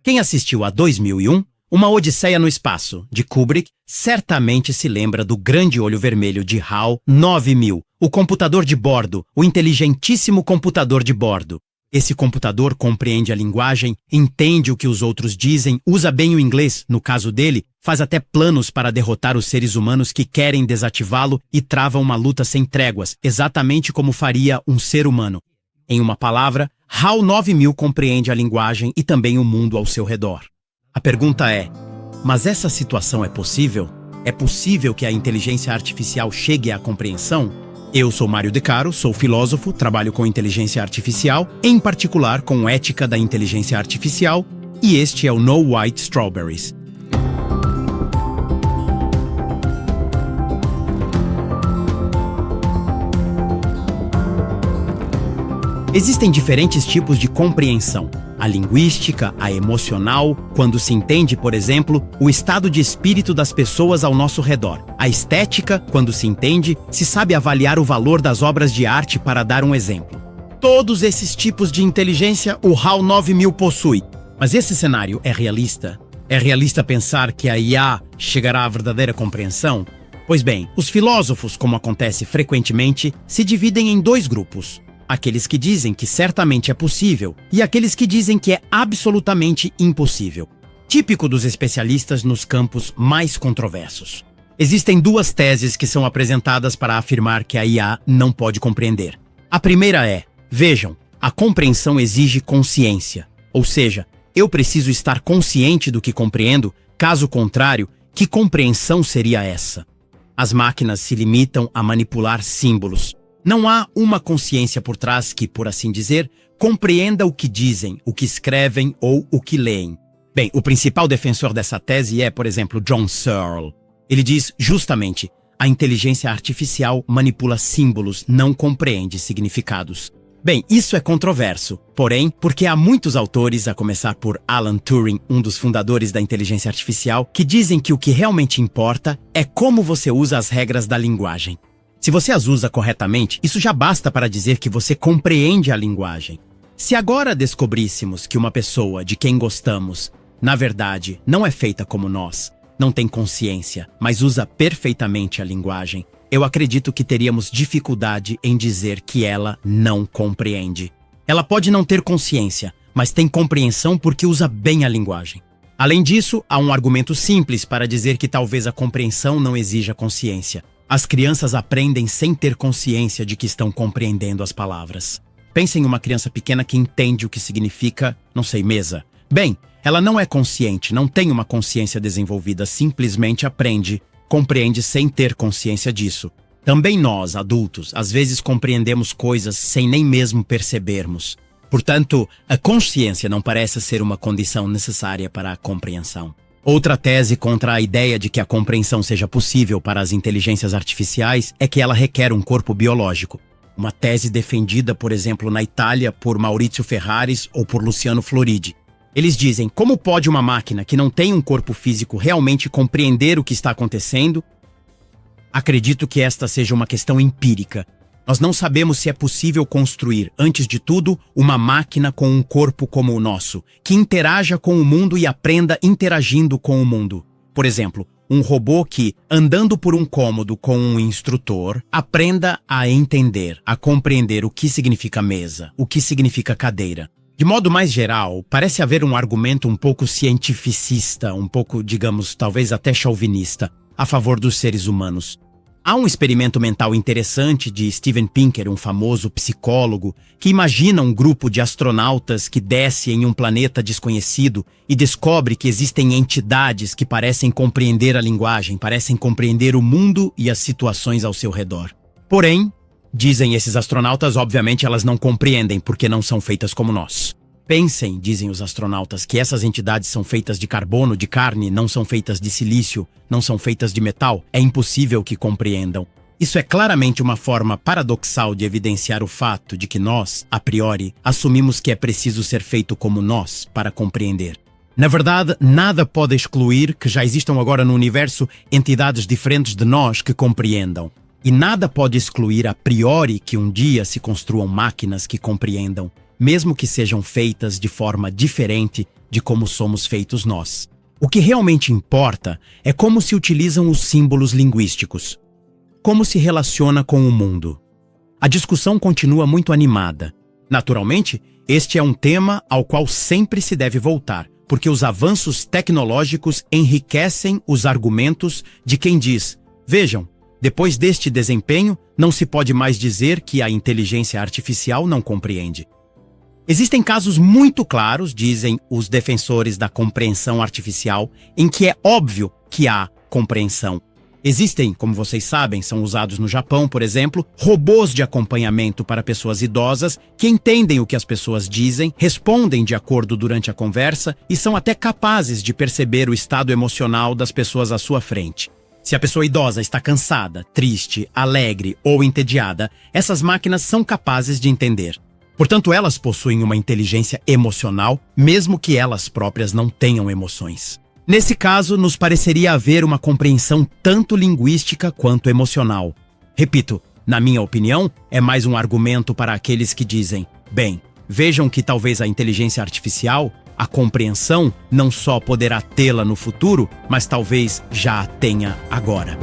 Quem assistiu a 2001, Uma Odisseia no Espaço, de Kubrick, certamente se lembra do grande olho vermelho de HAL 9000, o computador de bordo, o inteligentíssimo computador de bordo. Esse computador compreende a linguagem, entende o que os outros dizem, usa bem o inglês, no caso dele, faz até planos para derrotar os seres humanos que querem desativá-lo e trava uma luta sem tréguas, exatamente como faria um ser humano. Em uma palavra, HAL 9000 compreende a linguagem e também o mundo ao seu redor. A pergunta é, mas essa situação é possível? É possível que a inteligência artificial chegue à compreensão? Eu sou Mário De Caro, sou filósofo, trabalho com inteligência artificial, em particular com ética da inteligência artificial, e este é o No White Strawberries. Existem diferentes tipos de compreensão. A linguística, a emocional, quando se entende, por exemplo, o estado de espírito das pessoas ao nosso redor. A estética, quando se entende, se sabe avaliar o valor das obras de arte, para dar um exemplo. Todos esses tipos de inteligência o HAL 9000 possui. Mas esse cenário é realista? É realista pensar que a IA chegará à verdadeira compreensão? Pois bem, os filósofos, como acontece frequentemente, se dividem em dois grupos. Aqueles que dizem que certamente é possível e aqueles que dizem que é absolutamente impossível. Típico dos especialistas nos campos mais controversos. Existem duas teses que são apresentadas para afirmar que a IA não pode compreender. A primeira é, vejam, a compreensão exige consciência. Ou seja, eu preciso estar consciente do que compreendo, caso contrário, que compreensão seria essa? As máquinas se limitam a manipular símbolos. Não há uma consciência por trás que, por assim dizer, compreenda o que dizem, o que escrevem ou o que leem. Bem, o principal defensor dessa tese é, por exemplo, John Searle. Ele diz justamente, a inteligência artificial manipula símbolos, não compreende significados. Bem, isso é controverso, porém, porque há muitos autores, a começar por Alan Turing, um dos fundadores da inteligência artificial, que dizem que o que realmente importa é como você usa as regras da linguagem. Se você as usa corretamente, isso já basta para dizer que você compreende a linguagem. Se agora descobríssemos que uma pessoa de quem gostamos, na verdade, não é feita como nós, não tem consciência, mas usa perfeitamente a linguagem, eu acredito que teríamos dificuldade em dizer que ela não compreende. Ela pode não ter consciência, mas tem compreensão porque usa bem a linguagem. Além disso, há um argumento simples para dizer que talvez a compreensão não exija consciência. As crianças aprendem sem ter consciência de que estão compreendendo as palavras. Pense em uma criança pequena que entende o que significa, não sei, mesa. Bem, ela não é consciente, não tem uma consciência desenvolvida, simplesmente aprende, compreende sem ter consciência disso. Também nós, adultos, às vezes compreendemos coisas sem nem mesmo percebermos. Portanto, a consciência não parece ser uma condição necessária para a compreensão. Outra tese contra a ideia de que a compreensão seja possível para as inteligências artificiais é que ela requer um corpo biológico. Uma tese defendida, por exemplo, na Itália por Maurizio Ferraris ou por Luciano Floridi. Eles dizem, como pode uma máquina que não tem um corpo físico realmente compreender o que está acontecendo? Acredito que esta seja uma questão empírica. Nós não sabemos se é possível construir, antes de tudo, uma máquina com um corpo como o nosso, que interaja com o mundo e aprenda interagindo com o mundo. Por exemplo, um robô que, andando por um cômodo com um instrutor, aprenda a entender, a compreender o que significa mesa, o que significa cadeira. De modo mais geral, parece haver um argumento um pouco cientificista, um pouco, digamos, talvez até chauvinista, a favor dos seres humanos. Há um experimento mental interessante de Steven Pinker, um famoso psicólogo, que imagina um grupo de astronautas que desce em um planeta desconhecido e descobre que existem entidades que parecem compreender a linguagem, parecem compreender o mundo e as situações ao seu redor. Porém, dizem esses astronautas, obviamente elas não compreendem porque não são feitas como nós. Pensem, dizem os astronautas, que essas entidades são feitas de carbono, de carne, não são feitas de silício, não são feitas de metal. É impossível que compreendam. Isso é claramente uma forma paradoxal de evidenciar o fato de que nós, a priori, assumimos que é preciso ser feito como nós para compreender. Na verdade, nada pode excluir que já existam agora no universo entidades diferentes de nós que compreendam. E nada pode excluir a priori que um dia se construam máquinas que compreendam, mesmo que sejam feitas de forma diferente de como somos feitos nós. O que realmente importa é como se utilizam os símbolos linguísticos. Como se relaciona com o mundo. A discussão continua muito animada. Naturalmente, este é um tema ao qual sempre se deve voltar, porque os avanços tecnológicos enriquecem os argumentos de quem diz: vejam, depois deste desempenho, não se pode mais dizer que a inteligência artificial não compreende. Existem casos muito claros, dizem os defensores da compreensão artificial, em que é óbvio que há compreensão. Existem, como vocês sabem, são usados no Japão, por exemplo, robôs de acompanhamento para pessoas idosas que entendem o que as pessoas dizem, respondem de acordo durante a conversa e são até capazes de perceber o estado emocional das pessoas à sua frente. Se a pessoa idosa está cansada, triste, alegre ou entediada, essas máquinas são capazes de entender. Portanto, elas possuem uma inteligência emocional, mesmo que elas próprias não tenham emoções. Nesse caso, nos pareceria haver uma compreensão tanto linguística quanto emocional. Repito, na minha opinião, é mais um argumento para aqueles que dizem: bem, vejam que talvez a inteligência artificial, a compreensão, não só poderá tê-la no futuro, mas talvez já a tenha agora.